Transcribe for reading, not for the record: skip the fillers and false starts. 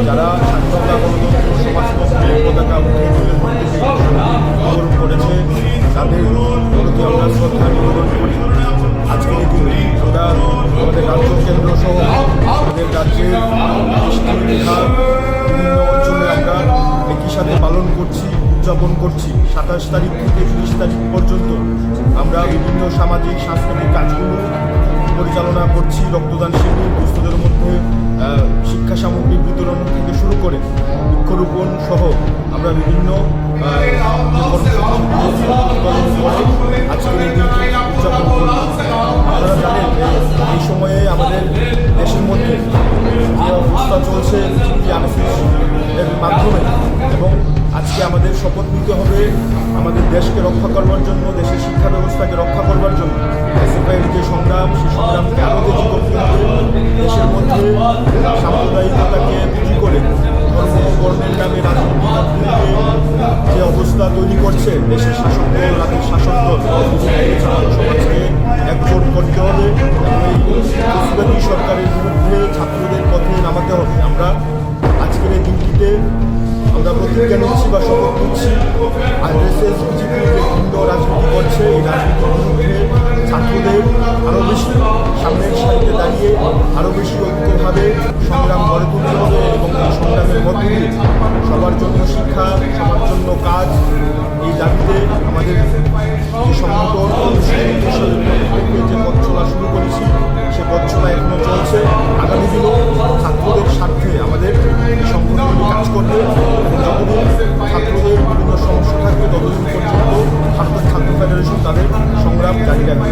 যারা স্বাধীনতা গণতন্ত্র সমাজতন্ত্রের পতাকা উঠিয়ে আন্দোলন করেছে তাদের প্রতি আমরা শ্রদ্ধা নিবেদন করি। আজকের এই দিনটি আমরা আমাদের রাজ্য কেন্দ্র সহ আমাদের রাজ্যের বিভিন্ন অঞ্চলে আমরা একই সাথে পালন করছি, উদযাপন করছি। 27 তারিখ থেকে 30 তারিখ পর্যন্ত আমরা বিভিন্ন সামাজিক সাংস্কৃতিক কাজগুলো পরিচালনা করছি। রক্তদান শিবির, দুস্থদের মধ্যে শিক্ষা সামগ্রী বিতরণ থেকে শুরু করে বৃক্ষরোপণ সহ আমরা বিভিন্ন আজকের এই দিনটি উদযাপন করি। আপনারা জানেন এই সময়ে আমাদের দেশের মধ্যে যে অবস্থা চলছে এর মাধ্যমে, এবং আজকে আমাদের শপথ নিতে হবে আমাদের দেশকে রক্ষা করবার জন্য, দেশের শিক্ষা ব্যবস্থাকে রক্ষা করবার জন্য। এসএফআইয়ের যে সংগ্রাম, সেই সংগ্রামকে আরও বেশি করতে হবে। দেশের মধ্যে সাম্প্রদায়িকতাকে পুঁজি করে ধর্ম বর্ণের নামে রাজনীতিকে যে অবস্থা তৈরি করছে দেশের শাসক দল, রাজ্যের শাসক দল, সমাজকে একজোট করতে হবে এবং এই ফ্যাসিবাদী সরকারের বিরুদ্ধে ছাত্রদের পথে নামাতে হবে। আমরা আজকের এই দিনটিতে আমরা প্রতিজ্ঞা নিচ্ছি বা শপথ নিচ্ছি আরএসএস বিজেপি যে ভিন্ন রাজনীতি করছে, এই রাজনীতির বিরুদ্ধে ছাত্রদের আরও বেশি সামনের সারিতে দাঁড়িয়ে আরও বেশি ঐক্যভাবে সংগ্রাম গড়ে তুলতে হবে এবং এই সংগ্রামের মধ্যে দিয়ে সবার জন্য শিক্ষা, সবার জন্য কাজ, এই দাবিতে আমাদের যে সংগঠন যে পথ চলা শুরু করেছি সে পথ চলা এখনও চলছে। আগামী দিনেও ছাত্রদের স্বার্থে আমাদের এই সংগঠনগুলি কাজ করবে এবং যতদিন ছাত্রদের বিভিন্ন সমস্যা থাকবে ততদিন পর্যন্ত ভারতের ছাত্র ফেডারেশন তাদের সংগ্রাম জারি রাখবে।